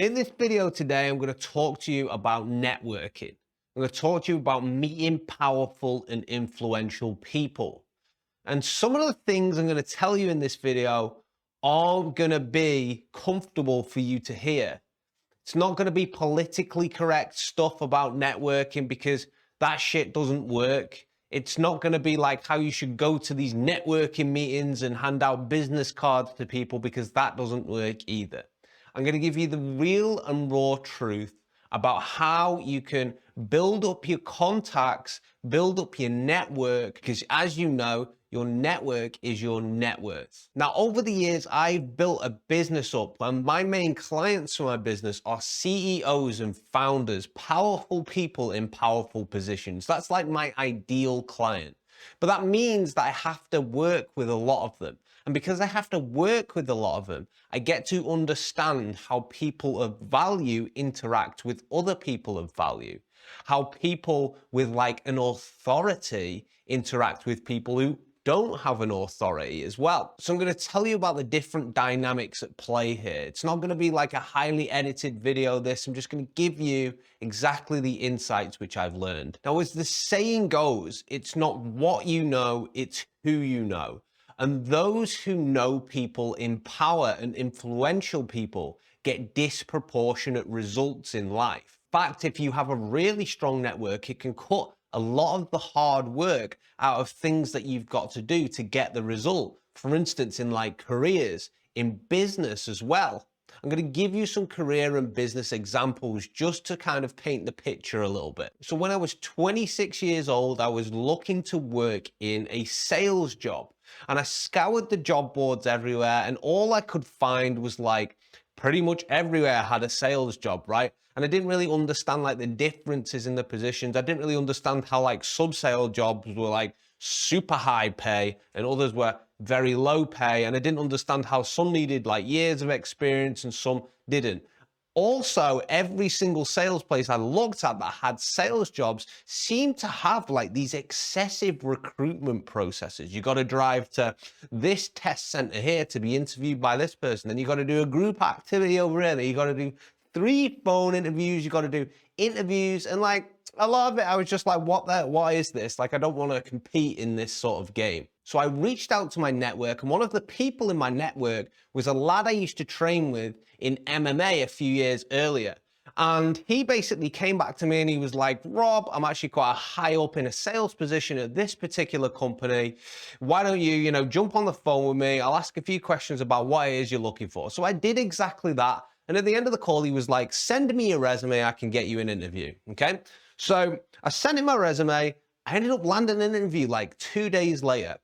In this video today, I'm going to talk to you about networking. I'm going to talk to you about meeting powerful and influential people. And some of the things I'm going to tell you in this video aren't going to be comfortable for you to hear. It's not going to be politically correct stuff about networking because that shit doesn't work. It's not going to be like how you should go to these networking meetings and hand out business cards to people because that doesn't work either. I'm going to give you the real and raw truth about how you can build up your contacts, build up your network, because as you know, your network is your net worth. Now, over the years, I've built a business up, and my main clients for my business are CEOs and founders, powerful people in powerful positions. That's like my ideal client. But that means that I have to work with a lot of them. And because I have to work with a lot of them, I get to understand how people of value interact with other people of value, how people with like an authority interact with people who don't have an authority as well. So I'm going to tell you about the different dynamics at play here. It's not going to be like a highly edited video, I'm just going to give you exactly the insights which I've learned. Now, as the saying goes, it's not what you know, it's who you know. And those who know people in power and influential people get disproportionate results in life. In fact, if you have a really strong network, it can cut a lot of the hard work out of things that you've got to do to get the result. For instance, in like careers, in business as well. I'm going to give you some career and business examples just to kind of paint the picture a little bit. So when I was 26 years old, I was looking to work in a sales job, and I scoured the job boards everywhere, and all I could find was like pretty much everywhere had a sales job, right? And I didn't really understand like the differences in the positions. I didn't really understand how like sub-sale jobs were like super high pay and others were very low pay. And I didn't understand how some needed like years of experience and some didn't. Also, every single sales place I looked at that had sales jobs seemed to have like these excessive recruitment processes. You got to drive to this test center here to be interviewed by this person. Then you got to do a group activity over here. Then you got to do 3 phone interviews. You got to do interviews, and like a lot of it, I was just like, what is this? Like, I don't want to compete in this sort of game. So I reached out to my network, and one of the people in my network was a lad I used to train with in MMA a few years earlier. And he basically came back to me and he was like, Rob, I'm actually quite high up in a sales position at this particular company. Why don't you, jump on the phone with me? I'll ask a few questions about what it is you're looking for. So I did exactly that. And at the end of the call, he was like, send me your resume. I can get you an interview. Okay. So I sent him my resume. I ended up landing an interview like 2 days later.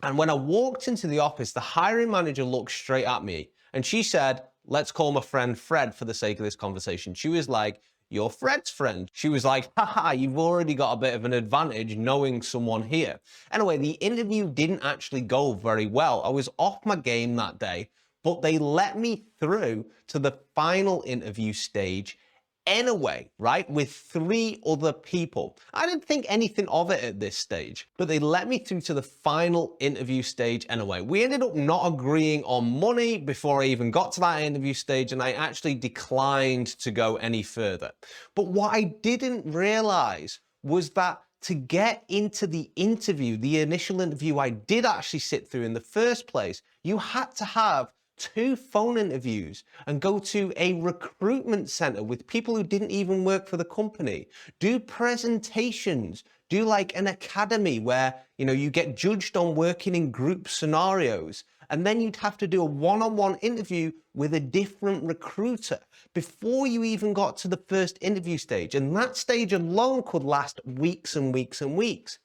And when I walked into the office, the hiring manager looked straight at me and she said, let's call my friend Fred for the sake of this conversation. She was like, you're Fred's friend. She was like, haha, you've already got a bit of an advantage knowing someone here. Anyway, the interview didn't actually go very well. I was off my game that day, but they let me through to the final interview stage anyway, right, with 3 other people. I didn't think anything of it at this stage, but they let me through to the final interview stage anyway. We ended up not agreeing on money before I even got to that interview stage, and I actually declined to go any further. But what I didn't realize was that to get into the interview, the initial interview I did actually sit through in the first place, you had to have 2 phone interviews and go to a recruitment center with people who didn't even work for the company, do presentations, do like an academy where, you get judged on working in group scenarios. And then you'd have to do a one-on-one interview with a different recruiter before you even got to the first interview stage. And that stage alone could last weeks and weeks and weeks.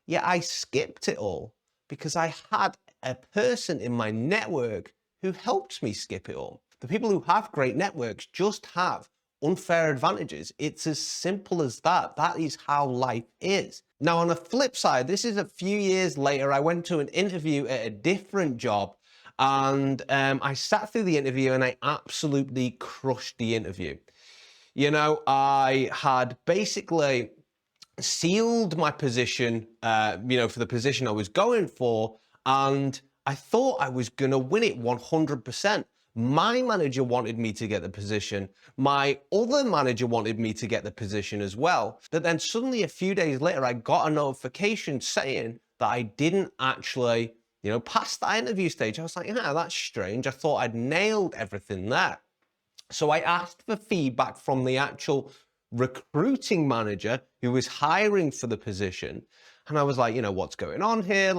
Yet I skipped it all because I had a person in my network who helps me skip it all. The people who have great networks just have unfair advantages. It's as simple as that. That is how life is. Now, on the flip side, this is a few years later, I went to an interview at a different job, and I sat through the interview and I absolutely crushed the interview. I had basically sealed my position, for the position I was going for, and I thought I was going to win it 100%. My manager wanted me to get the position. My other manager wanted me to get the position as well. But then suddenly a few days later, I got a notification saying that I didn't actually, pass that interview stage. I was like, yeah, that's strange. I thought I'd nailed everything there. So I asked for feedback from the actual recruiting manager who was hiring for the position. And I was like, what's going on here?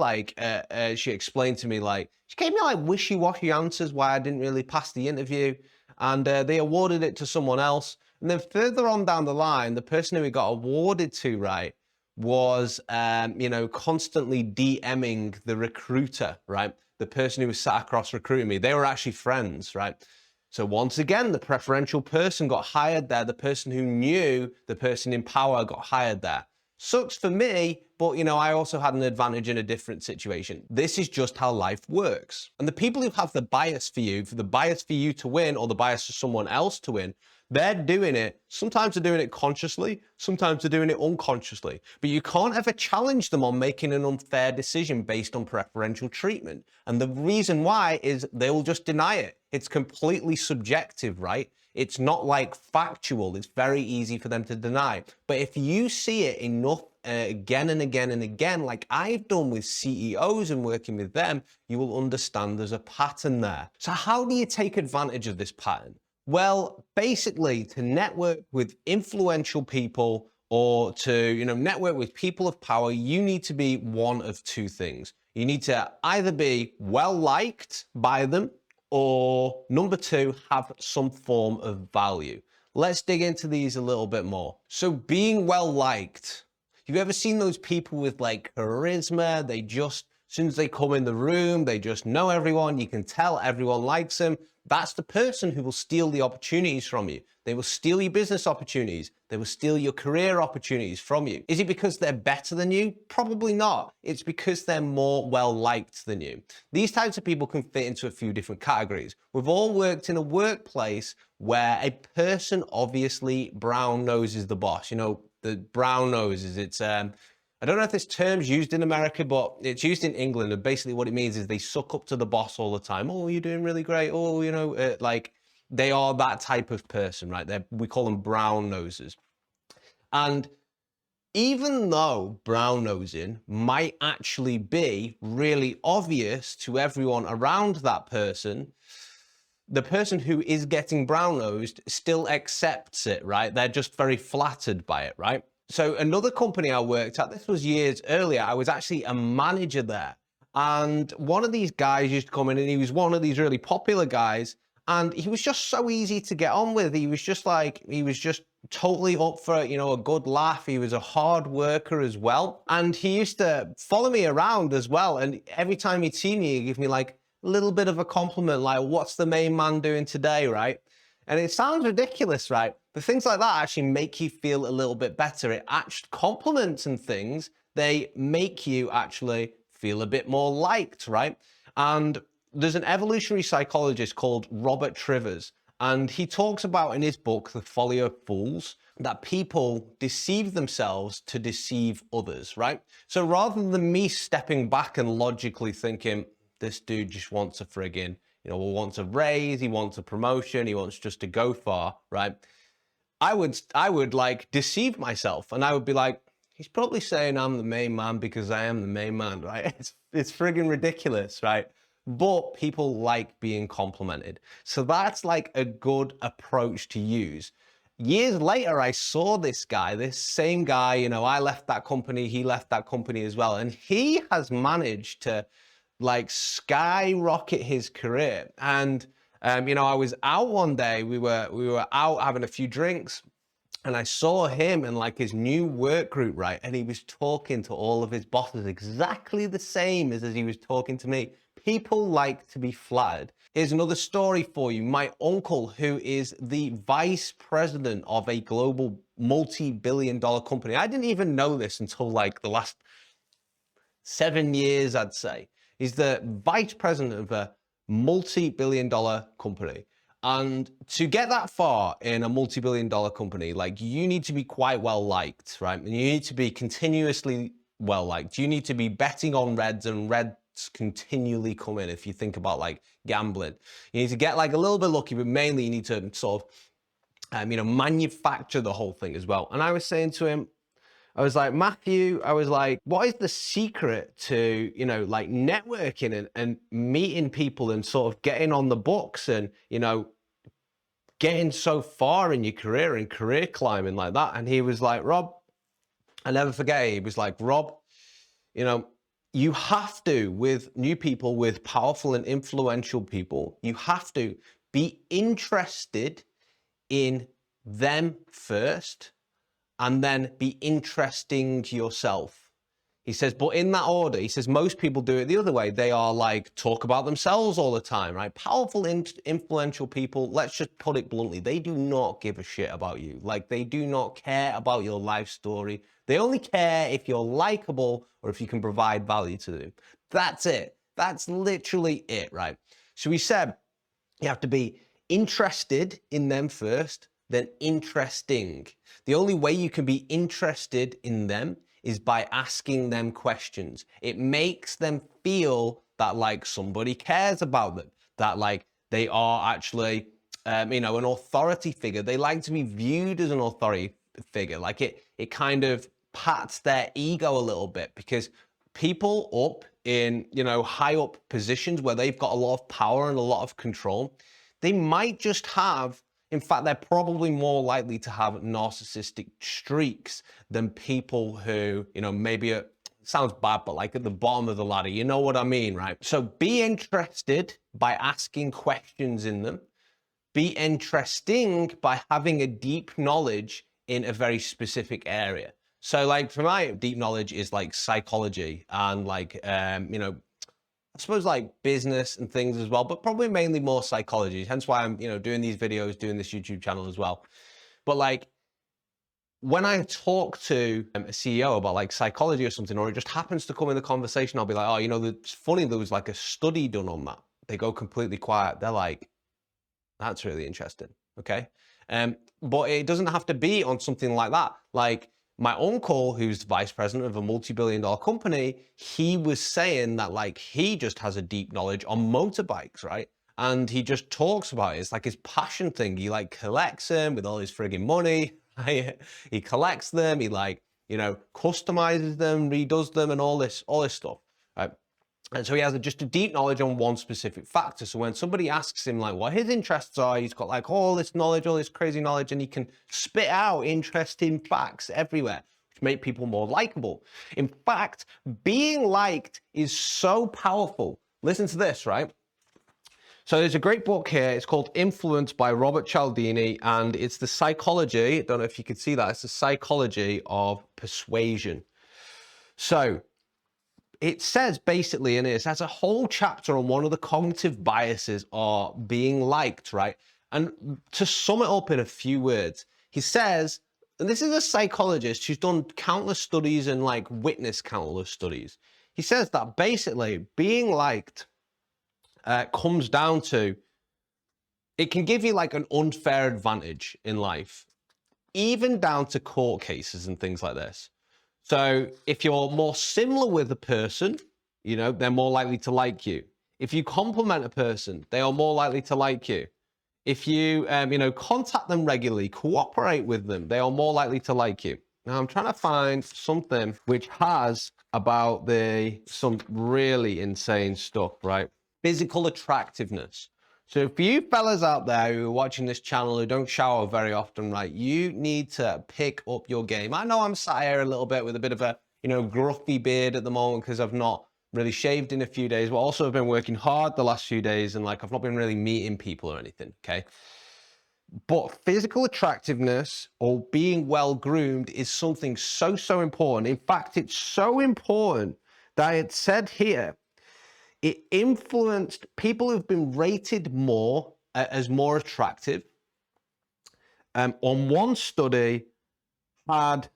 She explained to me, she gave me wishy-washy answers why I didn't really pass the interview. And they awarded it to someone else. And then further on down the line, the person who it got awarded to, right, was, constantly DMing the recruiter, right? The person who was sat across recruiting me. They were actually friends, right? So once again, the preferential person got hired there. The person who knew the person in power got hired there. Sucks for me, but I also had an advantage in a different situation. This is just how life works. And the people who have the bias for the bias for you to win or the bias for someone else to win, they're doing it. Sometimes they're doing it consciously, sometimes they're doing it unconsciously. But you can't ever challenge them on making an unfair decision based on preferential treatment. And the reason why is they'll just deny it. It's completely subjective, right? It's not factual. It's very easy for them to deny. But if you see it enough again and again and again, like I've done with CEOs and working with them, you will understand there's a pattern there. So how do you take advantage of this pattern? Well, basically to network with influential people or to, network with people of power, you need to be one of two things. You need to either be well liked by them, or number two, have some form of value. Let's dig into these a little bit more. So being well liked. Have you ever seen those people with charisma? They just, as soon as they come in the room, they just know everyone. You can tell everyone likes them. That's the person who will steal the opportunities from you. They will steal your business opportunities. They will steal your career opportunities from you. Is it because they're better than you? Probably not. It's because they're more well-liked than you. These types of people can fit into a few different categories. We've all worked in a workplace where a person obviously brown noses the boss. The brown noses, it's, I don't know if this term's used in America, but it's used in England. And basically what it means is they suck up to the boss all the time. Oh, you're doing really great. Oh, they are that type of person, right? We call them brown noses. And even though brown nosing might actually be really obvious to everyone around that person, the person who is getting brown nosed still accepts it, right? They're just very flattered by it, right? So another company I worked at, this was years earlier, I was actually a manager there. And one of these guys used to come in and he was one of these really popular guys. And he was just so easy to get on with. He was just totally up for, a good laugh. He was a hard worker as well. And he used to follow me around as well. And every time he'd see me, he'd give me a little bit of a compliment, what's the main man doing today, right? And it sounds ridiculous, right? But things like that actually make you feel a little bit better. It actually compliments and things, they make you actually feel a bit more liked, right? And there's an evolutionary psychologist called Robert Trivers, and he talks about in his book, The Folly of Fools, that people deceive themselves to deceive others, right? So rather than me stepping back and logically thinking, this dude just wants a friggin', wants a raise, he wants a promotion, he wants just to go far, right? I would deceive myself and I would be like, he's probably saying I'm the main man because I am the main man, right? It's friggin' ridiculous, right? But people like being complimented. So that's a good approach to use. Years later, I saw this same guy, I left that company, he left that company as well. And he has managed to skyrocket his career. And, I was out one day, we were out having a few drinks and I saw him in his new work group, right? And he was talking to all of his bosses exactly the same as he was talking to me. People like to be flattered. Here's another story for you. My uncle, who is the vice president of a global multi-billion-dollar company. I didn't even know this until the last 7 years, I'd say. He's the vice president of a multi-billion-dollar company. And to get that far in a multi-billion-dollar company, you need to be quite well liked, right? And you need to be continuously well liked. You need to be betting on reds, and red continually come in. If you think about like gambling, you need to get like a little bit lucky, but mainly you need to sort of, manufacture the whole thing as well. And I was saying to him, I was like, Matthew, I was like, what is the secret to, like networking and meeting people and sort of getting on the books and, getting so far in your career and career climbing like that? And he was like, Rob, I never forget, he was like, Rob, you have to, with new people, with powerful and influential people, you have to be interested in them first and then be interesting to yourself. He says, but in that order, he says, most people do it the other way. They are like, talk about themselves all the time, right? Powerful, influential people, let's just put it bluntly, they do not give a shit about you. Like, they do not care about your life story. They only care if you're likable or if you can provide value to them. That's it. That's literally it, right? So we said you have to be interested in them first, then interesting. The only way you can be interested in them is by asking them questions. It makes them feel that like somebody cares about them, that like they are actually, an authority figure. They like to be viewed as an authority figure. Like it kind of pats their ego a little bit, because people up in, high up positions where they've got a lot of power and a lot of control, they might just have, in fact, they're probably more likely to have narcissistic streaks than people who, maybe sounds bad, but like at the bottom of the ladder, you know what I mean, right? So be interested by asking questions in them. Be interesting by having a deep knowledge in a very specific area. So like for my deep knowledge is like psychology and like, I suppose like business and things as well, but probably mainly more psychology. Hence why I'm, doing these videos, doing this YouTube channel as well. But like when I talk to a CEO about like psychology or something, or it just happens to come in the conversation, I'll be like, oh, it's funny, there was like a study done on that. They go completely quiet. They're like, that's really interesting. Okay. But it doesn't have to be on something like that. Like, my uncle, who's the vice president of a multi-billion-dollar company, he was saying that like he just has a deep knowledge on motorbikes, right? And he just talks about it. It's like his passion thing. He like collects them with all his friggin' money. He collects them. He like, customizes them, redoes them, and all this stuff. Right? And so he has just a deep knowledge on one specific factor. So when somebody asks him like what his interests are, he's got like all this knowledge, all this crazy knowledge, and he can spit out interesting facts everywhere, which make people more likable. In fact, being liked is so powerful. Listen to this, right? So there's a great book here. It's called Influence by Robert Cialdini, and it's the psychology, I don't know if you can see that, it's the psychology of persuasion. So it says basically in it has a whole chapter on one of the cognitive biases are being liked, right? And to sum it up in a few words, he says, and this is a psychologist who's done countless studies and like witnessed countless studies. He says that basically being liked comes down to, it can give you like an unfair advantage in life, even down to court cases and things like this. So if you're more similar with a person, they're more likely to like you. If you compliment a person, they are more likely to like you. If you, contact them regularly, cooperate with them, they are more likely to like you. Now I'm trying to find something which has about some really insane stuff, right? Physical attractiveness. So if you fellas out there who are watching this channel who don't shower very often, right, you need to pick up your game. I know I'm sat here a little bit with a bit of a, gruffy beard at the moment because I've not really shaved in a few days, but also I've been working hard the last few days and like I've not been really meeting people or anything, okay? But physical attractiveness or being well groomed is something so important. In fact, it's so important that it said here, it influenced people who've been rated more as more attractive. On one study, had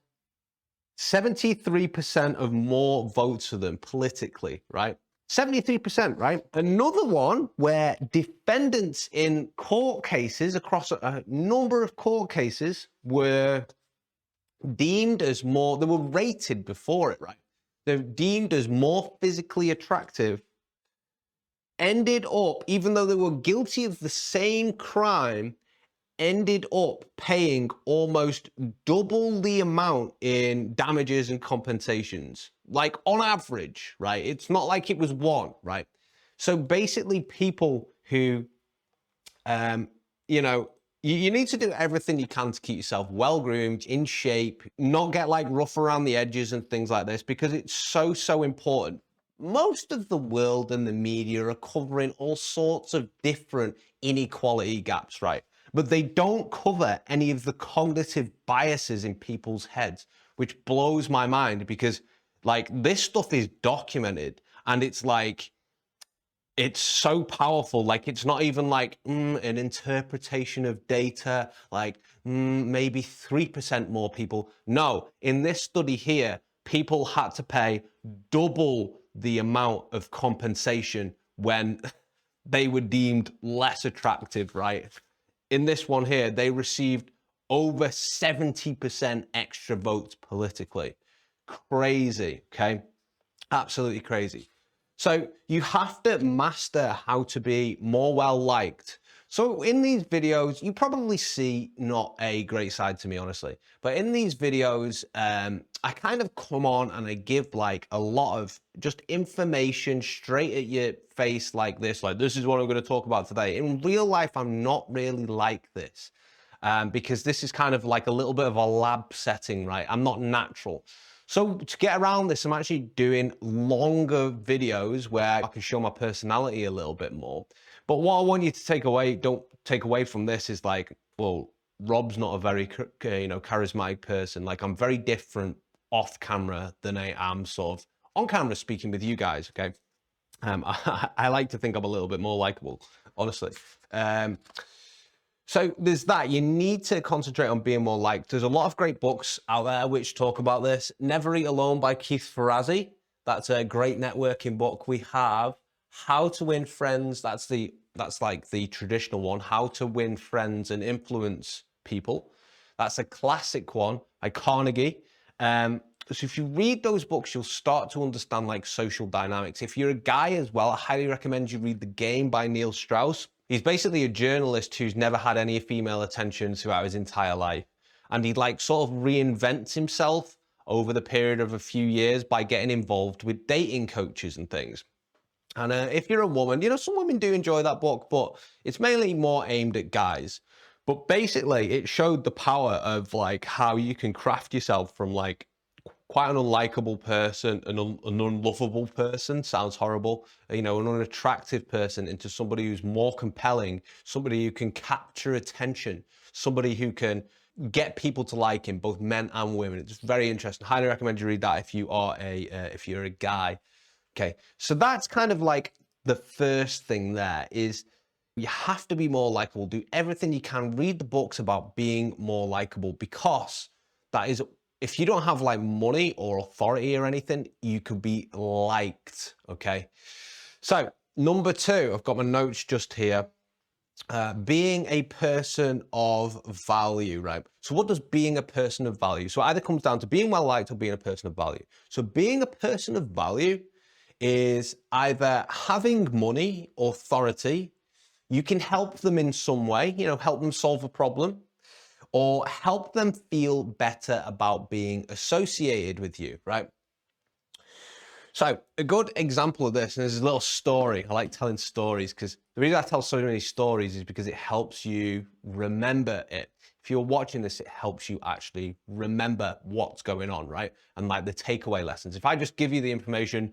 73% of more votes for them politically, right? 73%, right? Another one where defendants in court cases, across a number of court cases, were deemed as more, they were rated before it, right? they're deemed as more physically attractive, ended up, even though they were guilty of the same crime, ended up paying almost double the amount in damages and compensations. Like on average, right? It's not like it was one, right? So basically people who, you know, you need to do everything you can to keep yourself well groomed, in shape, not get like rough around the edges and things like this, because it's so important. Most of the world and the media are covering all sorts of different inequality gaps, right? But they don't cover any of the cognitive biases in people's heads, which blows my mind, because like this stuff is documented, and it's like, it's so powerful. Like, it's not even like an interpretation of data, like maybe 3% more people. No, in this study here, people had to pay double the amount of compensation when they were deemed less attractive, right? In this one here, they received over 70% extra votes politically. Crazy, okay? Absolutely crazy. So you have to master how to be more well-liked. So in these videos, you probably see not a great side to me, honestly. But in these videos, I kind of come on and I give like a lot of just information straight at your face like this is what I'm going to talk about today. In real life, I'm not really like this. Because this is kind of like a little bit of a lab setting, right? I'm not natural. So to get around this, I'm actually doing longer videos where I can show my personality a little bit more. But what I want you to take away, don't take away from this, is like, well, Rob's not a very, charismatic person. Like, I'm very different off camera than I am sort of on camera speaking with you guys, okay? I like to think I'm a little bit more likable, honestly. So there's that. You need to concentrate on being more liked. There's a lot of great books out there which talk about this. Never Eat Alone by Keith Ferrazzi. That's a great networking book. We have How to Win Friends. That's like the traditional one. How to Win Friends and Influence People. That's a classic one by Carnegie. So if you read those books, you'll start to understand like social dynamics. If you're a guy as well, I highly recommend you read The Game by Neil Strauss. He's basically a journalist who's never had any female attention throughout his entire life. And he like sort of reinvents himself over the period of a few years by getting involved with dating coaches and things. And if you're a woman, some women do enjoy that book, but it's mainly more aimed at guys. But basically it showed the power of like how you can craft yourself from like quite an unlikable person, an unlovable person, sounds horrible, an unattractive person, into somebody who's more compelling, somebody who can capture attention, somebody who can get people to like him, both men and women. It's very interesting. Highly recommend you read that if you're a guy. Okay, so that's kind of like the first thing there is you have to be more likable. Do everything you can. Read the books about being more likable, because that is, if you don't have like money or authority or anything, you could be liked, okay? So number two, I've got my notes just here. Being a person of value, right? So what does being a person of value? So it either comes down to being well liked or being a person of value. So being a person of value is either having money, authority, you can help them in some way, help them solve a problem, or help them feel better about being associated with you, right? So a good example of this, and there's a little story. I like telling stories because the reason I tell so many stories is because it helps you remember it. If you're watching this, it helps you actually remember what's going on, right? And like the takeaway lessons. If I just give you the information,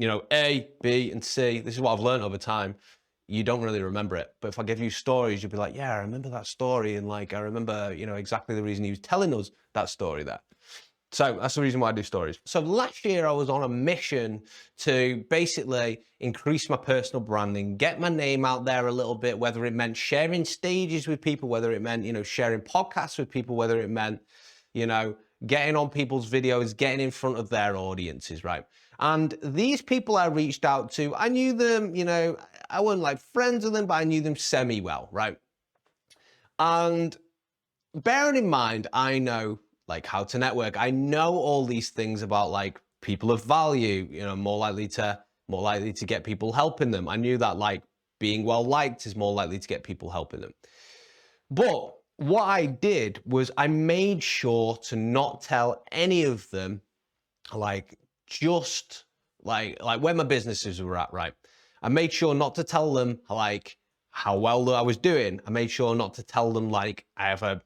A, B, and C, this is what I've learned over time, you don't really remember it. But if I give you stories, you'll be like, yeah, I remember that story. And like, I remember, exactly the reason he was telling us that story there. So that's the reason why I do stories. So last year I was on a mission to basically increase my personal branding, get my name out there a little bit, whether it meant sharing stages with people, whether it meant, sharing podcasts with people, whether it meant, getting on people's videos, getting in front of their audiences, right? And these people I reached out to, I knew them, I wasn't like friends with them, but I knew them semi-well, right? And bearing in mind, I know like how to network. I know all these things about like people of value, more likely to get people helping them. I knew that like being well liked is more likely to get people helping them. But what I did was I made sure to not tell any of them like just like where my businesses were at, right? I made sure not to tell them like how well I was doing. I made sure not to tell them like I have a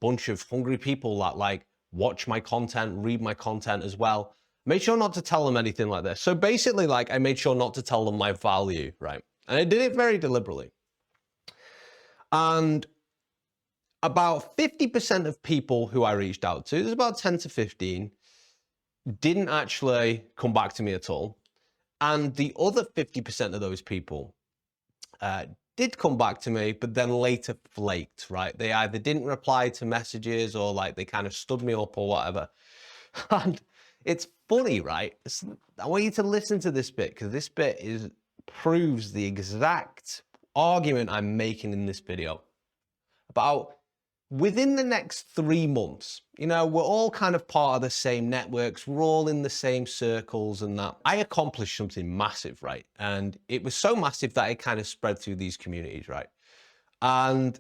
bunch of hungry people that like watch my content, read my content as well. Made sure not to tell them anything like this. So basically, like I made sure not to tell them my value, right? And I did it very deliberately. And about 50% of people who I reached out to, there's about 10 to 15, didn't actually come back to me at all. And the other 50% of those people did come back to me, but then later flaked, right? They either didn't reply to messages or like they kind of stood me up or whatever. And it's funny, right? I want you to listen to this bit because this bit proves the exact argument I'm making in this video. About within the next 3 months, we're all kind of part of the same networks, we're all in the same circles and that. I accomplished something massive, right? And it was so massive that it kind of spread through these communities, right? And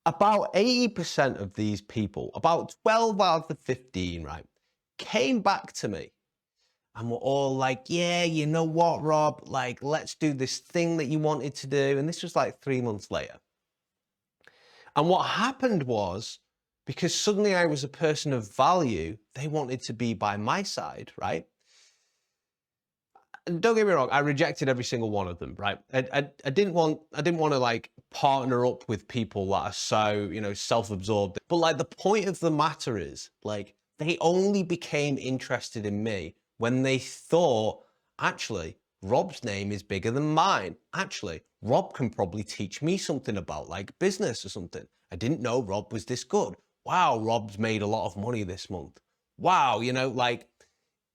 about 80% of these people, about 12 out of the 15, right, came back to me and were all like, yeah, you know what, Rob, like, let's do this thing that you wanted to do. And this was like 3 months later. And what happened was, because suddenly I was a person of value, they wanted to be by my side, right? And don't get me wrong, I rejected every single one of them, right? I didn't want to like partner up with people that are so, self-absorbed. But like the point of the matter is, like, they only became interested in me when they thought, actually, Rob's name is bigger than mine. Actually, Rob can probably teach me something about like business or something. I didn't know Rob was this good. Wow, Rob's made a lot of money this month. Wow, like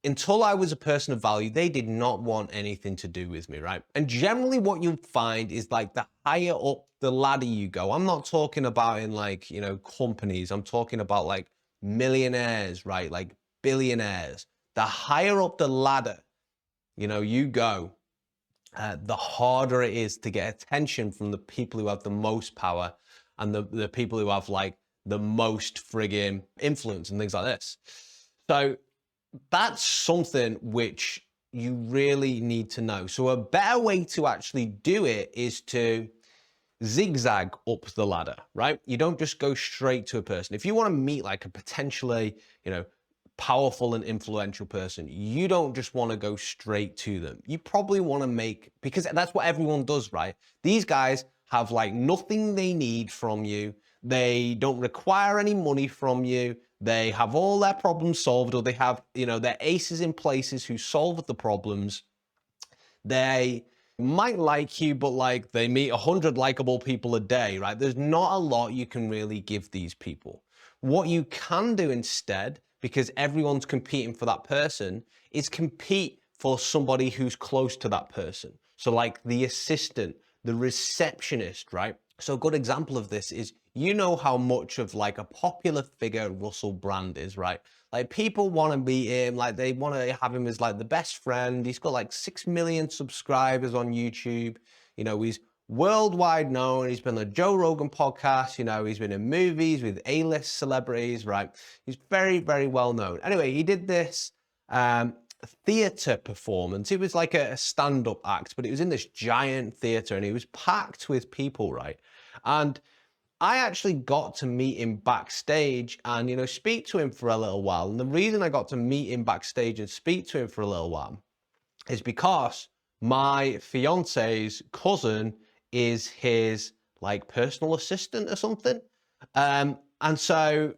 until I was a person of value, they did not want anything to do with me, right? And generally what you'll find is like the higher up the ladder you go, I'm not talking about in like, companies, I'm talking about like millionaires, right? Like billionaires. The higher up the ladder, you go, the harder it is to get attention from the people who have the most power and the people who have like the most friggin' influence and things like this. So that's something which you really need to know. So a better way to actually do it is to zigzag up the ladder, right? You don't just go straight to a person. If you want to meet like a potentially, powerful and influential person, you don't just want to go straight to them. You probably want to because that's what everyone does, right? These guys have like nothing they need from you. They don't require any money from you. They have all their problems solved, or they have, their aces in places who solve the problems. They might like you, but like they meet 100 likable people a day, right? There's not a lot you can really give these people. What you can do instead, because everyone's competing for that person, is compete for somebody who's close to that person. So like the assistant, the receptionist, right? So a good example of this is, how much of like a popular figure Russell Brand is, right? Like people want to meet him, like they want to have him as like the best friend. He's got like 6 million subscribers on YouTube. He's worldwide known. He's been on the Joe Rogan podcast. He's been in movies with A-list celebrities, right? He's very, very well known. Anyway, he did this theater performance. It was like a stand-up act, but it was in this giant theater and it was packed with people, right? And I actually got to meet him backstage and, speak to him for a little while. And the reason I got to meet him backstage and speak to him for a little while is because my fiance's cousin is his like personal assistant or something. And so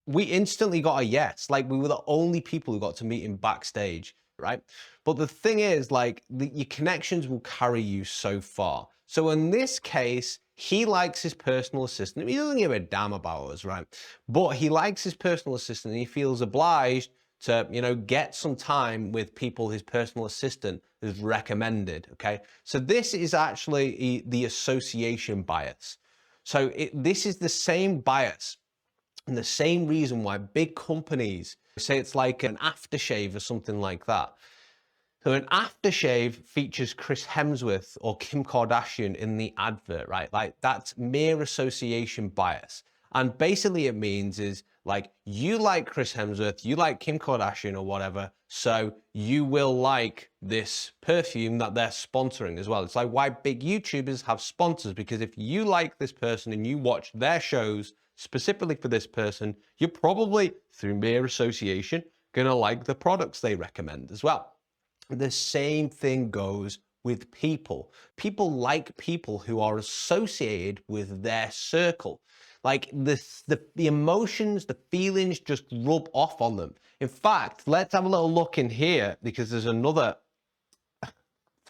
we instantly got a yes. Like we were the only people who got to meet him backstage, right? But the thing is, like your connections will carry you so far. So in this case, he likes his personal assistant. He doesn't give a damn about us, right? But he likes his personal assistant and he feels obliged to, get some time with people his personal assistant has recommended, okay? So this is actually the association bias. So this is the same bias And the same reason why big companies say it's like an aftershave or something like that. So an aftershave features Chris Hemsworth or Kim Kardashian in the advert, right? Like that's mere association bias. And basically it means is like, you like Chris Hemsworth, you like Kim Kardashian or whatever, so you will like this perfume that they're sponsoring as well. It's like why big YouTubers have sponsors, because if you like this person and you watch their shows specifically for this person, you're probably, through mere association, gonna like the products they recommend as well. The same thing goes with people. People like people who are associated with their circle. Like the emotions, the feelings just rub off on them. In fact, let's have a little look in here, because there's another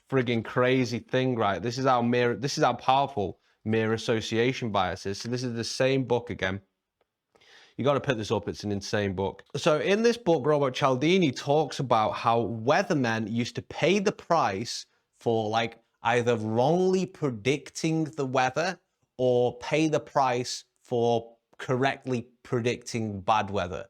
frigging crazy thing, right? This is how powerful mere association bias is. So this is the same book again. You got to pick this up. It's an insane book. So in this book, Robert Cialdini talks about how weathermen used to pay the price for like either wrongly predicting the weather or pay the price for correctly predicting bad weather.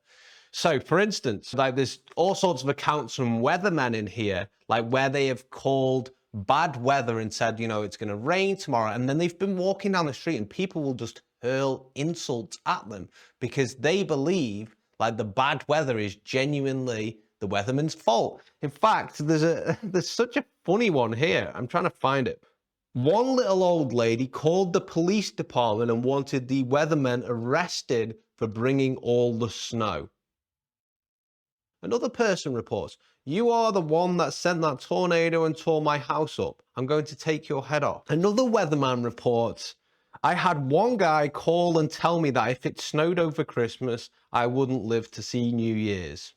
So for instance, like there's all sorts of accounts from weathermen in here, like where they have called bad weather and said, you know, it's going to rain tomorrow. And then they've been walking down the street and people will just hurl insults at them because they believe like the bad weather is genuinely the weatherman's fault. In fact, there's such a funny one here. I'm trying to find it. One little old lady called the police department and wanted the weathermen arrested for bringing all the snow. Another person reports, "You are the one that sent that tornado and tore my house up. I'm going to take your head off." Another weatherman reports, "I had one guy call and tell me that if it snowed over Christmas, I wouldn't live to see New Year's."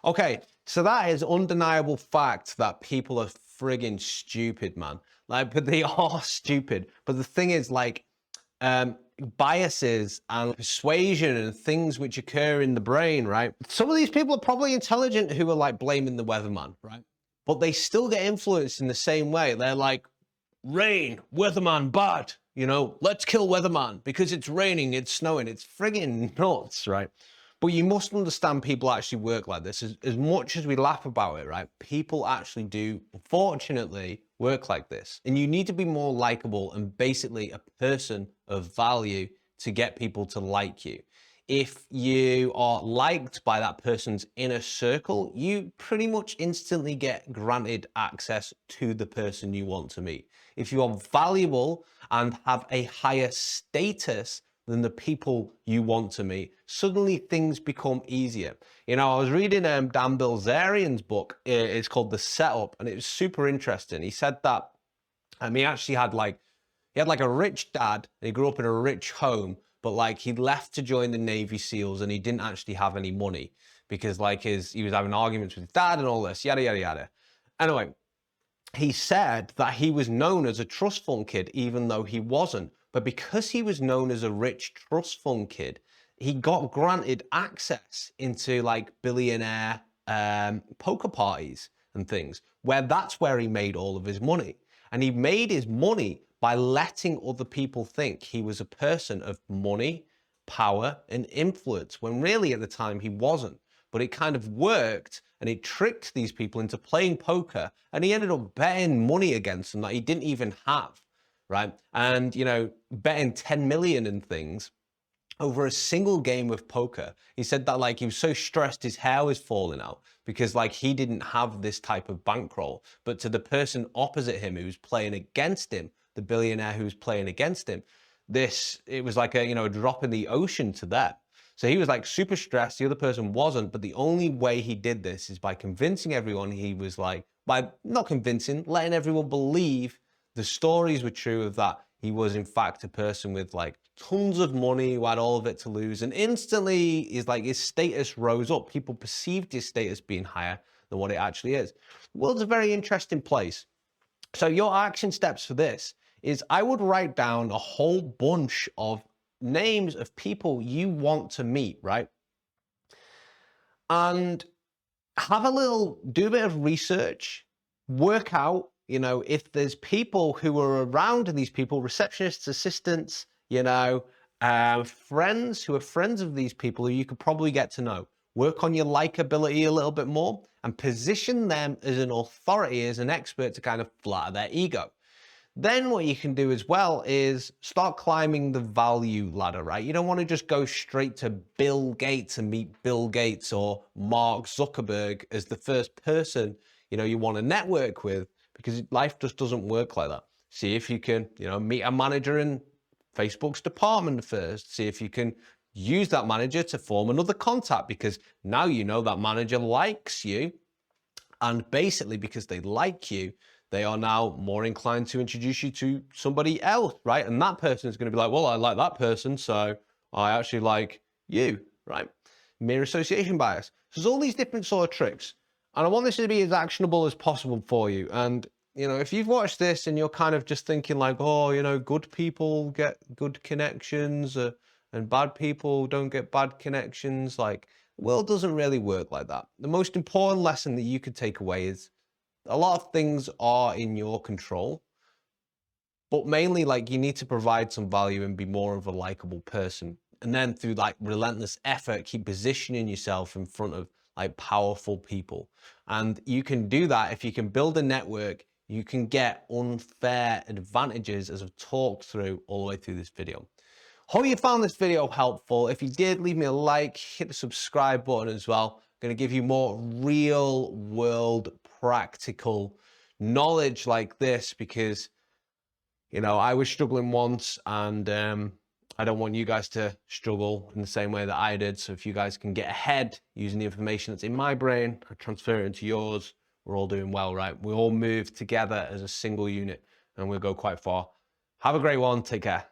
Okay, so that is undeniable fact that people are friggin' stupid, man. Like, but they are stupid. But the thing is, like, biases and persuasion and things which occur in the brain, right? Some of these people are probably intelligent who are like blaming the weatherman, right? But they still get influenced in the same way. They're like, rain, weatherman bad, you know, let's kill weatherman because it's raining, it's snowing. It's friggin' nuts, right? But you must understand people actually work like this. As much as we laugh about it, right? People actually do, unfortunately, work like this. And you need to be more likable and basically a person of value to get people to like you. If you are liked by that person's inner circle, you pretty much instantly get granted access to the person you want to meet. If you are valuable and have a higher status than the people you want to meet, suddenly things become easier. You know, I was reading Dan Bilzerian's book. It's called The Setup, and it was super interesting. He said that he actually had like a rich dad, and he grew up in a rich home, but like he left to join the Navy SEALs, and he didn't actually have any money because like he was having arguments with his dad and all this, yada yada yada. Anyway, he said that he was known as a trust fund kid, even though he wasn't. But because he was known as a rich trust fund kid, he got granted access into like billionaire poker parties and things, where that's where he made all of his money. And he made his money by letting other people think he was a person of money, power, and influence, when really at the time he wasn't. But it kind of worked, and it tricked these people into playing poker, and he ended up betting money against them that he didn't even have, right? And, you know, betting 10 million and things over a single game of poker. He said that like he was so stressed his hair was falling out because like he didn't have this type of bankroll. But to the person opposite him who was playing against him, the billionaire who was playing against him, it was like a drop in the ocean to them. So he was like super stressed, the other person wasn't, but the only way he did this is by convincing everyone he was like, by not convincing, letting everyone believe the stories were true of that he was in fact a person with like tons of money who had all of it to lose, and instantly his status rose up. People perceived his status being higher than what it actually is. The world's a very interesting place. So your action steps for this is I would write down a whole bunch of names of people you want to meet, right? And do a bit of research, work out, if there's people who are around these people, receptionists, assistants, Friends who are friends of these people who you could probably get to know. Work on your likability a little bit more and position them as an authority, as an expert to kind of flatter their ego. Then what you can do as well is start climbing the value ladder, right? You don't want to just go straight to Bill Gates and meet Bill Gates or Mark Zuckerberg as the first person, you want to network with, because life just doesn't work like that. See if you can, meet a manager in Facebook's department first. See if you can use that manager to form another contact, because now that manager likes you. And basically, because they like you, they are now more inclined to introduce you to somebody else, right? And that person is going to be like, well, I like that person, so I actually like you, right? Mere association bias. So there's all these different sort of tricks. And I want this to be as actionable as possible for you. And, if you've watched this and you're kind of just thinking like, oh, good people get good connections and bad people don't get bad connections, like, the world doesn't really work like that. The most important lesson that you could take away is a lot of things are in your control, but mainly like you need to provide some value and be more of a likable person. And then through like relentless effort, keep positioning yourself in front of like powerful people. And you can do that if you can build a network. You can get unfair advantages, as I've talked through all the way through this video. Hope you found this video helpful. If you did, leave me a like, hit the subscribe button as well. I'm going to give you more real world practical knowledge like this, because I was struggling once, and I don't want you guys to struggle in the same way that I did. So if you guys can get ahead using the information that's in my brain and transfer it into yours, we're all doing well, right? We all move together as a single unit and we'll go quite far. Have a great one. Take care.